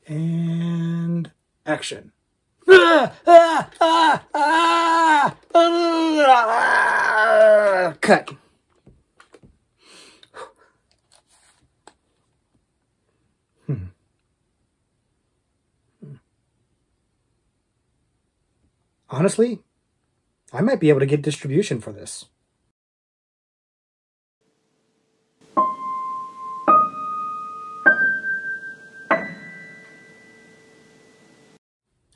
And action. Cut. Honestly, I might be able to get distribution for this.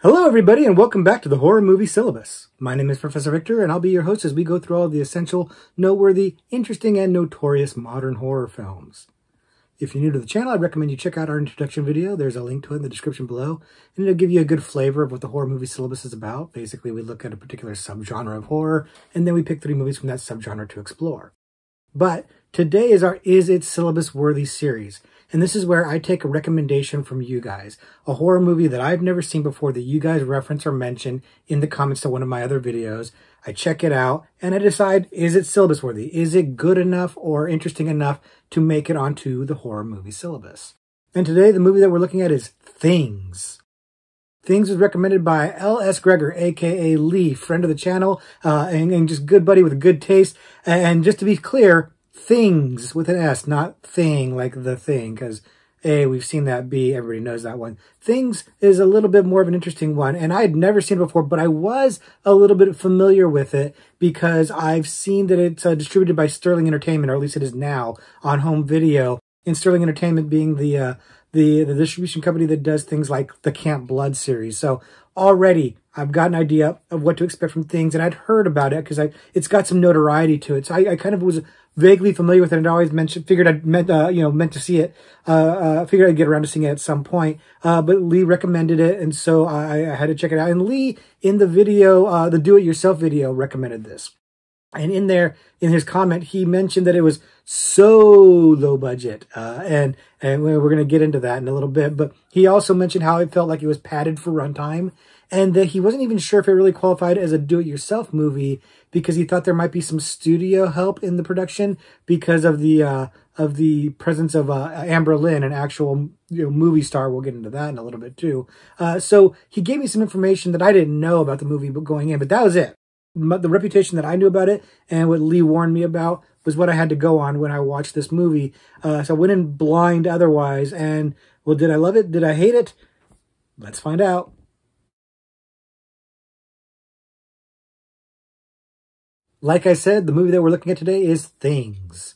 Hello everybody and welcome back to the Horror Movie Syllabus. My name is Professor Victor and I'll be your host as we go through all the essential, noteworthy, interesting, and notorious modern horror films. If you're new to the channel, I'd recommend you check out our introduction video. There's a link to it in the description below, and it'll give you a good flavor of what the Horror Movie Syllabus is about. Basically, we look at a particular subgenre of horror, and then we pick 3 movies from that subgenre to explore. But today is our Is It Syllabus-Worthy series, and this is where I take a recommendation from you guys, a horror movie that I've never seen before that you guys reference or mention in the comments to one of my other videos. I check it out, and I decide, is it syllabus-worthy? Is it good enough or interesting enough to make it onto the horror movie syllabus? And today, the movie that we're looking at is Things. Things was recommended by L.S. Gregor, a.k.a. Lee, friend of the channel, and just good buddy with good taste. And just to be clear, Things with an S, not thing like the thing, because A, we've seen that, B, everybody knows that one. Things is a little bit more of an interesting one, and I had never seen it before, but I was a little bit familiar with it because I've seen that it's distributed by Sterling Entertainment, or at least it is now, on home video. And Sterling Entertainment being the distribution company that does things like the Camp Blood series. So already I've got an idea of what to expect from Things, and I'd heard about it because it's got some notoriety to it. So I kind of was vaguely familiar with it, and I always figured I'd meant to see it. Figured I'd get around to seeing it at some point. But Lee recommended it, and so I had to check it out. And Lee, in the video, the Do-It-Yourself video, recommended this. And in there, in his comment, he mentioned that it was so low budget, and we're going to get into that in a little bit. But he also mentioned how it felt like it was padded for runtime, and that he wasn't even sure if it really qualified as a do-it-yourself movie because he thought there might be some studio help in the production because of the presence of Amber Lynn, an actual movie star. We'll get into that in a little bit too. So he gave me some information that I didn't know about the movie going in, but that was it. The reputation that I knew about it and what Lee warned me about was what I had to go on when I watched this movie. So I went in blind otherwise. And, well, did I love it? Did I hate it? Let's find out. Like I said, the movie that we're looking at today is Things.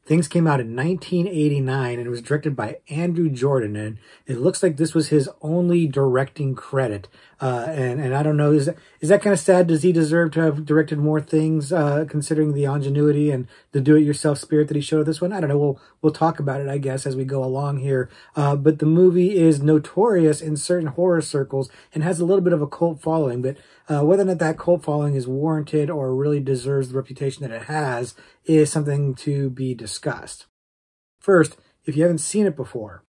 Things came out in 1989 and it was directed by Andrew Jordan, and it looks like this was his only directing credit. And I don't know, is that kind of sad? Does he deserve to have directed more things, considering the ingenuity and the do-it-yourself spirit that he showed this one? I don't know. We'll talk about it, I guess, as we go along here. But the movie is notorious in certain horror circles and has a little bit of a cult following. But whether or not that cult following is warranted or really deserves the reputation that it has is something to be discussed. First, if you haven't seen it before,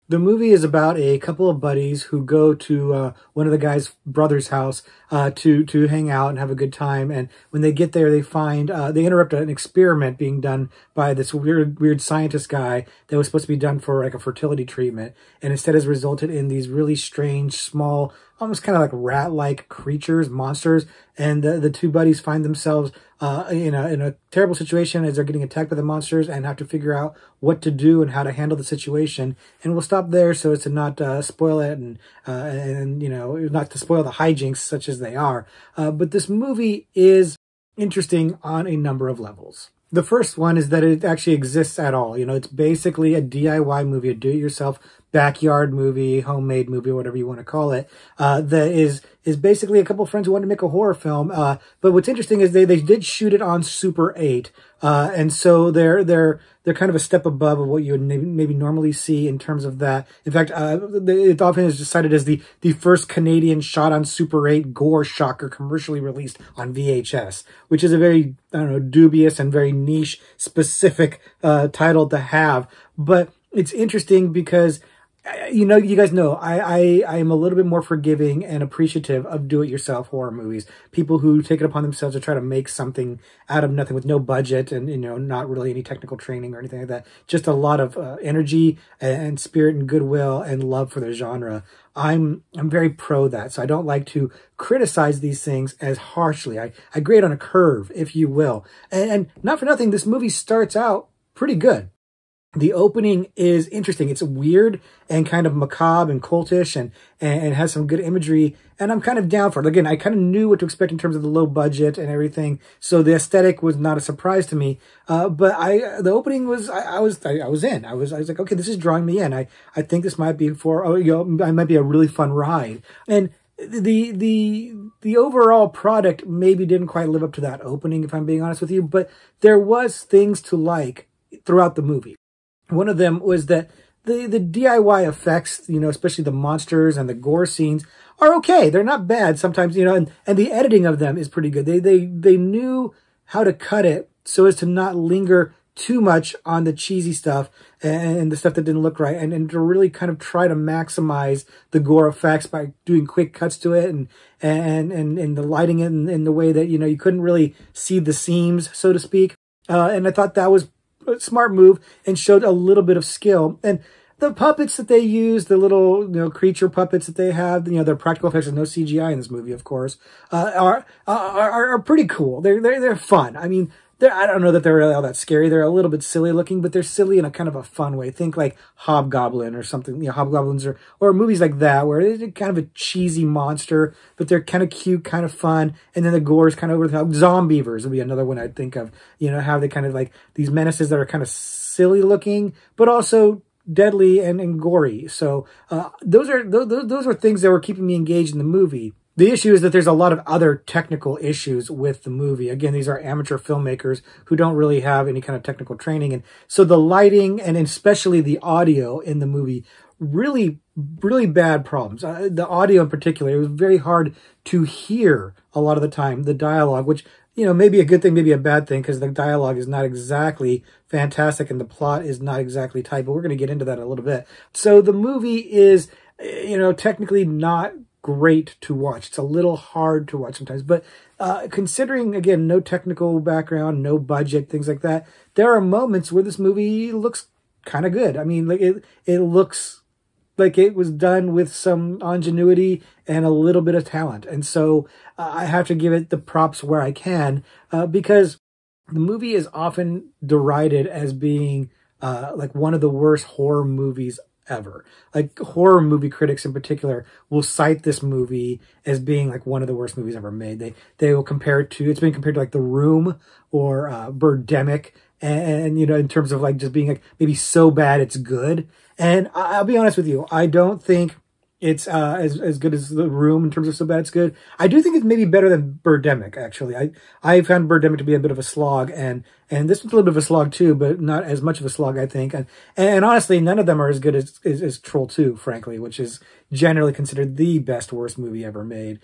the movie is about a couple of buddies who go to one of the guy's brother's house to hang out and have a good time. And when they get there, they find they interrupt an experiment being done by this weird scientist guy that was supposed to be done for like a fertility treatment, and instead has resulted in these really strange, small, almost kind of like rat-like creatures, monsters. And the two buddies find themselves in a terrible situation as they're getting attacked by the monsters and have to figure out what to do and how to handle the situation. And we'll stop there so as to not spoil it and not to spoil the hijinks such as they are. But this movie is interesting on a number of levels. The first one is that it actually exists at all. It's basically a DIY movie, a do-it-yourself backyard movie, homemade movie, whatever you want to call it, that is basically a couple of friends who wanted to make a horror film. But what's interesting is they did shoot it on Super 8. And so they're kind of a step above of what you would maybe normally see in terms of that. In fact, it often is cited as the first Canadian shot on Super 8 gore shocker commercially released on VHS, which is a very, dubious and very niche specific title to have. But it's interesting because you know, you guys know, I am a little bit more forgiving and appreciative of do-it-yourself horror movies. People who take it upon themselves to try to make something out of nothing with no budget and, you know, not really any technical training or anything like that. Just a lot of energy and spirit and goodwill and love for the genre. I'm very pro that. So I don't like to criticize these things as harshly. I grade on a curve, if you will. And not for nothing, this movie starts out pretty good. The opening is interesting. It's weird and kind of macabre and cultish and has some good imagery. And I'm kind of down for it. Again, I kind of knew what to expect in terms of the low budget and everything. So the aesthetic was not a surprise to me. But the opening was, I was in. I was like, okay, this is drawing me in. I think this might be I might be a really fun ride. And the overall product maybe didn't quite live up to that opening, if I'm being honest with you. But there was things to like throughout the movie. One of them was that the DIY effects, you know, especially the monsters and the gore scenes, are okay. They're not bad sometimes, you know, and the editing of them is pretty good. They knew how to cut it so as to not linger too much on the cheesy stuff and the stuff that didn't look right, and to really kind of try to maximize the gore effects by doing quick cuts to it and the lighting it in the way that, you know, you couldn't really see the seams, so to speak. And I thought that was a smart move and showed a little bit of skill. And the puppets that they use, the little, you know, creature puppets that they have, you know, they're practical effects. There's no CGI in this movie, of course, are pretty cool. They're fun. I mean, I don't know that they're really all that scary. They're a little bit silly looking, but they're silly in a kind of a fun way. Think like Hobgoblin or something, you know, Hobgoblins or movies like that, where they're kind of a cheesy monster, but they're kind of cute, kind of fun. And then the gore is kind of over the top. Zombievers would be another one I'd think of, you know, how they kind of like these menaces that are kind of silly looking, but also deadly and gory. So, those are things that were keeping me engaged in the movie. The issue is that there's a lot of other technical issues with the movie. Again, these are amateur filmmakers who don't really have any kind of technical training. And so the lighting and especially the audio in the movie, really, really bad problems. The audio in particular, it was very hard to hear a lot of the time, the dialogue, which, you know, maybe a good thing, maybe a bad thing, because the dialogue is not exactly fantastic and the plot is not exactly tight, but we're going to get into that in a little bit. So the movie is, you know, technically not great to watch. It's a little hard to watch sometimes, but considering, again, no technical background, no budget, things like that, there are moments where this movie looks kind of good. I mean, like it looks like it was done with some ingenuity and a little bit of talent. And so I have to give it the props where I can, because the movie is often derided as being like one of the worst horror movies ever. Like horror movie critics in particular will cite this movie as being like one of the worst movies ever made. They will compare it to, it's been compared to like The Room or Birdemic, and you know, in terms of like just being like maybe so bad it's good. And I'll be honest with you, I don't think it's as good as The Room in terms of so bad it's good. I do think it's maybe better than Birdemic, actually. I found Birdemic to be a bit of a slog, and this was a little bit of a slog too, but not as much of a slog, I think. And honestly, none of them are as good as Troll 2, frankly, which is generally considered the best, worst movie ever made.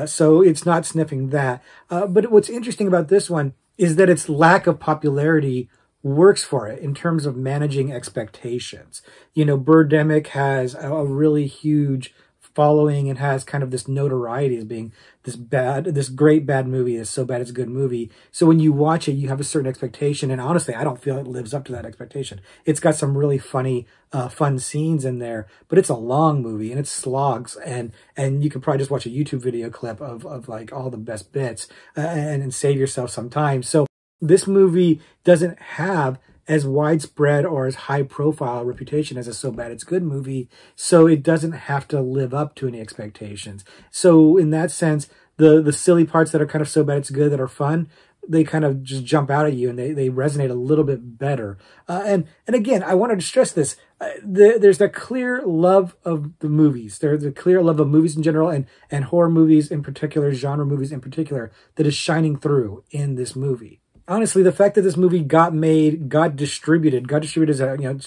So it's not sniffing that. But what's interesting about this one is that its lack of popularity works for it in terms of managing expectations. You know, Birdemic has a really huge following and has kind of this notoriety as being this great bad movie, this so bad it's a good movie. So when you watch it, you have a certain expectation, and honestly, I don't feel it lives up to that expectation. It's got some really funny, fun scenes in there, but it's a long movie and it slogs, and you can probably just watch a YouTube video clip of like all the best bits and save yourself some time. So this movie doesn't have as widespread or as high profile reputation as a so bad it's good movie, so it doesn't have to live up to any expectations. So in that sense, the silly parts that are kind of so bad it's good, that are fun, they kind of just jump out at you and they resonate a little bit better. And again, I wanted to stress this. There's that clear love of the movies. There's a clear love of movies in general and horror movies in particular, genre movies in particular, that is shining through in this movie. Honestly, the fact that this movie got made, got distributed as a, you know,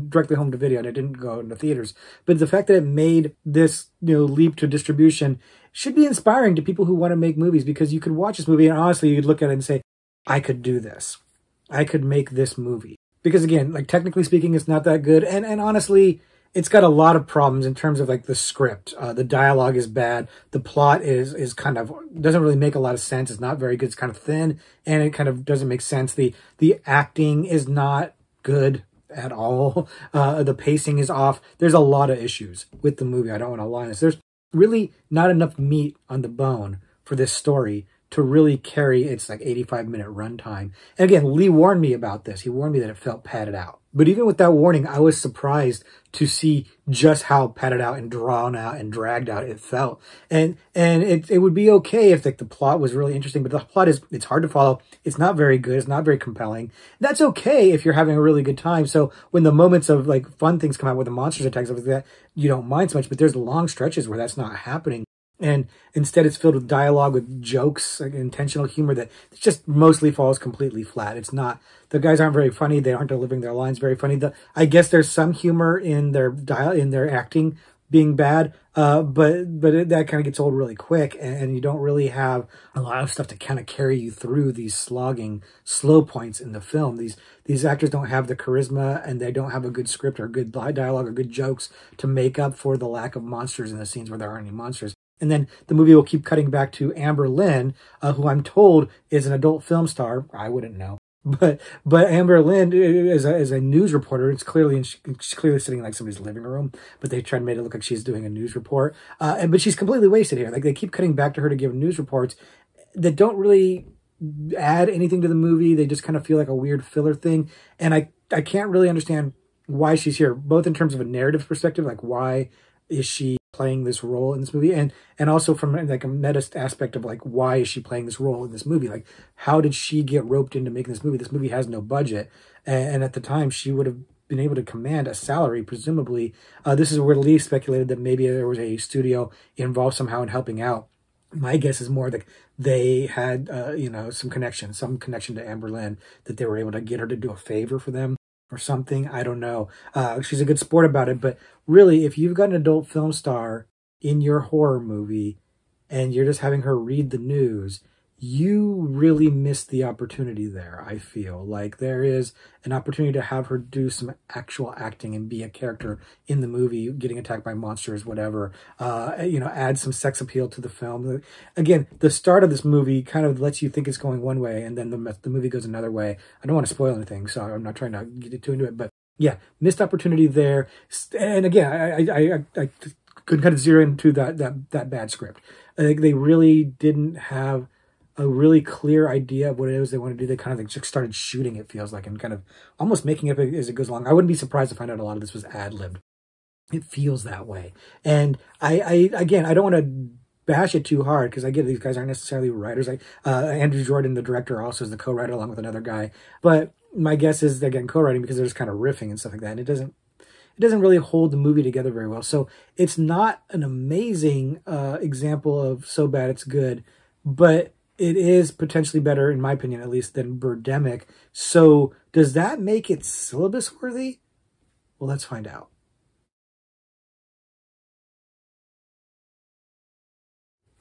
directly home to video, and it didn't go into theaters, but the fact that it made this, you know, leap to distribution should be inspiring to people who want to make movies, because you could watch this movie and honestly, you'd look at it and say, I could do this. I could make this movie. Because again, like technically speaking, it's not that good. And honestly, it's got a lot of problems in terms of like the script. The dialogue is bad. The plot is kind of, doesn't really make a lot of sense. It's not very good. It's kind of thin, and it kind of doesn't make sense. The acting is not good at all. The pacing is off. There's a lot of issues with the movie. I don't want to lie on this. There's really not enough meat on the bone for this story to really carry its like 85-minute runtime. And again, Lee warned me about this. He warned me that it felt padded out. But even with that warning, I was surprised to see just how padded out and drawn out and dragged out it felt. And it would be okay if like the plot was really interesting, but the plot it's hard to follow. It's not very good. It's not very compelling. That's okay if you're having a really good time. So when the moments of like fun things come out with the monsters attacks, stuff like that, you don't mind so much. But there's long stretches where that's not happening. And instead it's filled with dialogue, with jokes, like intentional humor that just mostly falls completely flat. It's not, the guys aren't very funny. They aren't delivering their lines very funny. I guess there's some humor in their acting being bad, that kind of gets old really quick, and you don't really have a lot of stuff to kind of carry you through these slogging slow points in the film. These actors don't have the charisma, and they don't have a good script or good dialogue or good jokes to make up for the lack of monsters in the scenes where there aren't any monsters. And then the movie will keep cutting back to Amber Lynn, who I'm told is an adult film star. I wouldn't know. But Amber Lynn is a news reporter. She's clearly sitting in like somebody's living room, but they try to make it look like she's doing a news report. But she's completely wasted here. Like they keep cutting back to her to give news reports that don't really add anything to the movie. They just kind of feel like a weird filler thing. And I can't really understand why she's here, both in terms of a narrative perspective, like why is she playing this role in this movie, and also from like a meta aspect of like why is she playing this role in this movie, like how did she get roped into making this movie? This movie has no budget, and at the time she would have been able to command a salary, presumably. This is where Lee speculated that maybe there was a studio involved somehow in helping out. My guess is more that they had some connection to Amber Lynn, that they were able to get her to do a favor for them or something. I don't know. She's a good sport about it, but really, if you've got an adult film star in your horror movie and you're just having her read the news, you really missed the opportunity there. I feel like there is an opportunity to have her do some actual acting and be a character in the movie, getting attacked by monsters, whatever. Add some sex appeal to the film. Again, the start of this movie kind of lets you think it's going one way, and then the movie goes another way. I don't want to spoil anything, so I'm not trying to get too into it, but yeah, missed opportunity there. And again, I could kind of zero into that bad script. I think they really didn't have a really clear idea of what it is they want to do. They kind of like just started shooting, it feels like, and kind of almost making it up as it goes along. I wouldn't be surprised to find out a lot of this was ad-libbed. It feels that way. And I don't want to bash it too hard, because I get these guys aren't necessarily writers. Andrew Jordan, the director, also is the co-writer along with another guy. But my guess is they're getting co-writing because they're just kind of riffing and stuff like that. And it doesn't really hold the movie together very well. So it's not an amazing example of so bad it's good, but it is potentially better, in my opinion at least, than Birdemic. So does that make it syllabus-worthy? Well, let's find out.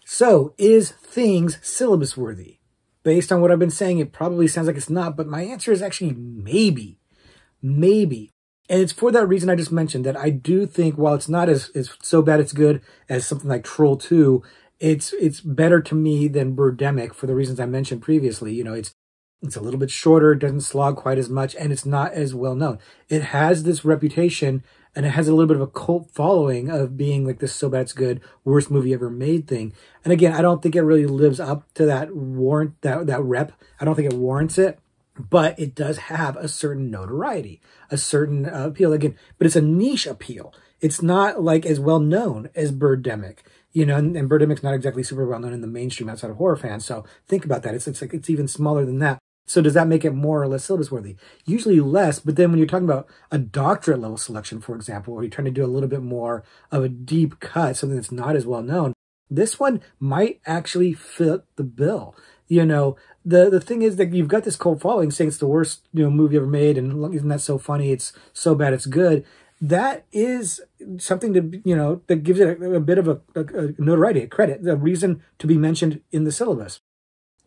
So, is Things syllabus-worthy? Based on what I've been saying, it probably sounds like it's not, but my answer is actually maybe. Maybe. And it's for that reason I just mentioned, that I do think, while it's not as so bad it's good as something like Troll 2, it's better to me than Birdemic for the reasons I mentioned previously. It's a little bit shorter, it doesn't slog quite as much, and it's not as well known. It has this reputation, and it has a little bit of a cult following of being like this so bad it's good, worst movie ever made thing. And again, I don't think it really lives up to that rep. I don't think it warrants it, but it does have a certain notoriety, a certain appeal. Again, but it's a niche appeal. It's not like as well known as Birdemic. And Birdemic's not exactly super well known in the mainstream outside of horror fans. So think about that. It's even smaller than that. So does that make it more or less syllabus-worthy? Usually less, but then when you're talking about a doctorate level selection, for example, where you're trying to do a little bit more of a deep cut, something that's not as well known, this one might actually fit the bill. The thing is that you've got this cult following saying it's the worst movie ever made, and isn't that so funny? It's so bad it's good. That is something to, that gives it a bit of a notoriety, a credit, the reason to be mentioned in the syllabus.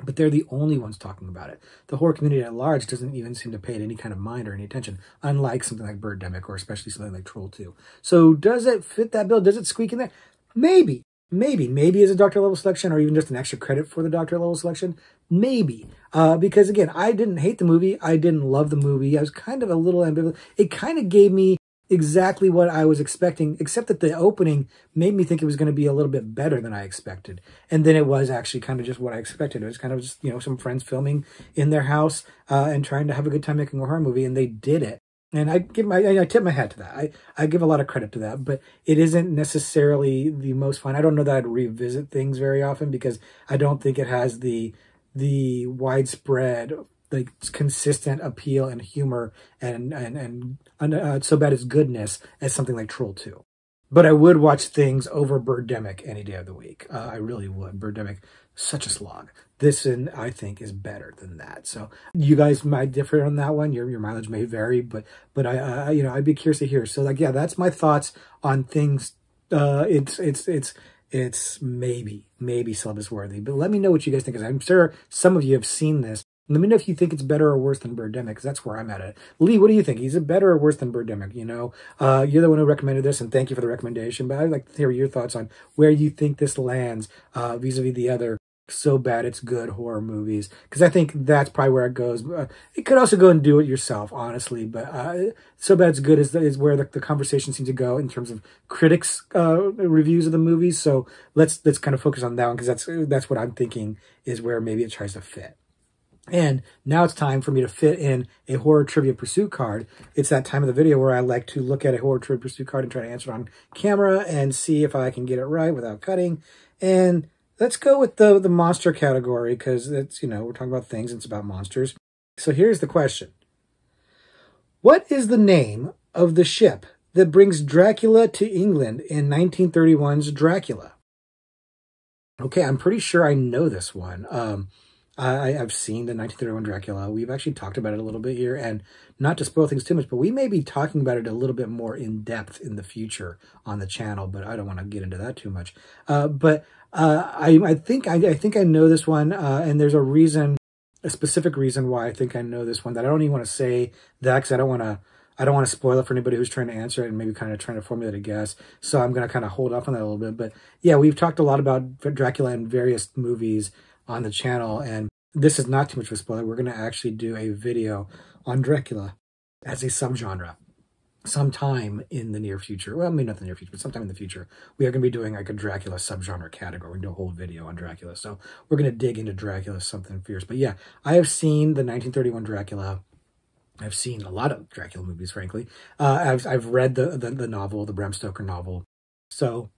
but they're the only ones talking about it. The horror community at large doesn't even seem to pay it any kind of mind or any attention, unlike something like Birdemic or especially something like Troll 2. So does it fit that bill? Does it squeak in there? Maybe. Maybe as a Doctor Level selection or even just an extra credit for the Doctor Level selection. Maybe. Because again, I didn't hate the movie. I didn't love the movie. I was kind of a little ambivalent. It kind of gave me exactly what I was expecting, except that the opening made me think it was going to be a little bit better than I expected. And then it was actually kind of just what I expected. It was kind of just, some friends filming in their house and trying to have a good time making a horror movie, and they did it. And I tip my hat to that. I give a lot of credit to that, but it isn't necessarily the most fun. I don't know that I'd revisit things very often because I don't think it has the widespread, like, consistent appeal and humor and So Bad It's Goodness as something like Troll 2. But I would watch things over Birdemic any day of the week. I really would. Birdemic, such a slog. This, I think, is better than that. So you guys might differ on that one. Your mileage may vary, but I'd be curious to hear. So, like, yeah, that's my thoughts on things. It's maybe syllabus-worthy. But let me know what you guys think, because I'm sure some of you have seen this. Let me know if you think it's better or worse than Birdemic, because that's where I'm at it. Lee, what do you think? Is it better or worse than Birdemic? You're the one who recommended this, and thank you for the recommendation. But I'd like to hear your thoughts on where you think this lands vis-a-vis the other So Bad It's Good horror movies, because I think that's probably where it goes. It could also go and do it yourself, honestly. But So Bad It's Good is where the conversation seems to go in terms of critics' reviews of the movies. So let's kind of focus on that one, because that's what I'm thinking is where maybe it tries to fit. And now it's time for me to fit in a horror trivia pursuit card. It's that time of the video where I like to look at a horror trivia pursuit card and try to answer it on camera and see if I can get it right without cutting. And let's go with the monster category, because it's, we're talking about things, and it's about monsters. So here's the question. What is the name of the ship that brings Dracula to England in 1931's Dracula? Okay, I'm pretty sure I know this one. I've seen the 1931 Dracula. We've actually talked about it a little bit here, and not to spoil things too much, but we may be talking about it a little bit more in depth in the future on the channel, but I don't want to get into that too much. I think I know this one, and there's a specific reason why I think I know this one that I don't even want to say that, because I don't want to spoil it for anybody who's trying to answer it and maybe kind of trying to formulate a guess. So I'm going to kind of hold off on that a little bit. But yeah, we've talked a lot about Dracula in various movies on the channel, and this is not too much of a spoiler. We're going to actually do a video on Dracula as a subgenre sometime in the near future. Well, maybe not the near future, but sometime in the future. We are going to be doing like a Dracula subgenre category. We're going to do a whole video on Dracula. So we're going to dig into Dracula something fierce. But yeah, I have seen the 1931 Dracula. I've seen a lot of Dracula movies, frankly. I've read the novel, the Bram Stoker novel. So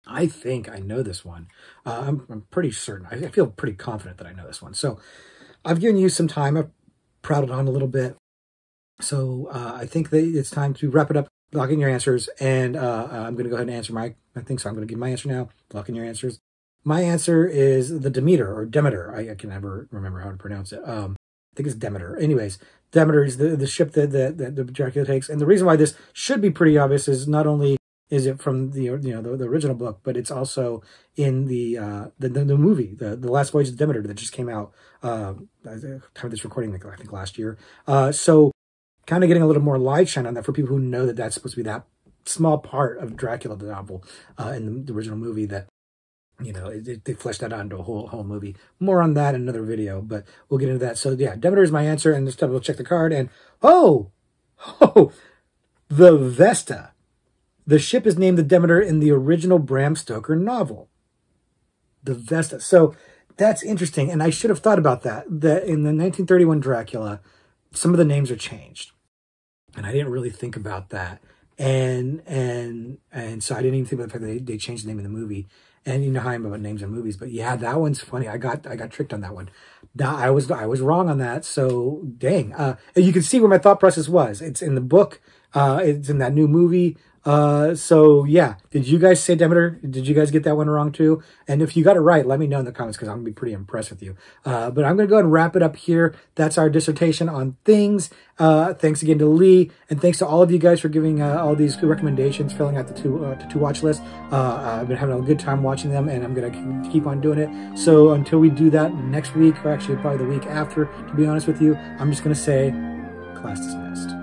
I think I know this one. I'm pretty certain. I feel pretty confident that I know this one. So I've given you some time. I've prattled on a little bit. So I think that it's time to wrap it up. Lock in your answers. And I'm going to go ahead and answer my thing. So I'm going to give my answer now. Lock in your answers. My answer is the Demeter, or Demeter. I can never remember how to pronounce it. I think it's Demeter. Anyways, Demeter is the ship that Dracula takes. And the reason why this should be pretty obvious is not only is it from the original book, but it's also in the movie, the Last Voyage of Demeter that just came out at the time of this recording, I think last year. So kind of getting a little more light shine on that for people who know that that's supposed to be that small part of Dracula, the novel, in the original movie, that they fleshed that out into a whole movie. More on that in another video, but we'll get into that. So yeah, Demeter is my answer, and just we'll check the card, and the Vesta. The ship is named the Demeter in the original Bram Stoker novel. The Vesta. So that's interesting, and I should have thought about that. That in the 1931 Dracula, some of the names are changed, and I didn't really think about that. And so I didn't even think about the fact that they changed the name of the movie. And you know how I am about names in movies, but yeah, that one's funny. I got tricked on that one. I was wrong on that. So dang. You can see where my thought process was. It's in the book. It's in that new movie. So yeah, did you guys say Demeter? Did you guys get that one wrong too? And if you got it right, let me know in the comments because I'm gonna be pretty impressed with you. But I'm gonna go ahead and wrap it up here. That's our dissertation on things. Thanks again to Lee, and thanks to all of you guys for giving all these good recommendations, filling out the to watch list. I've been having a good time watching them, and I'm gonna keep on doing it. So until we do that next week, or actually probably the week after, to be honest with you, I'm just gonna say, class dismissed.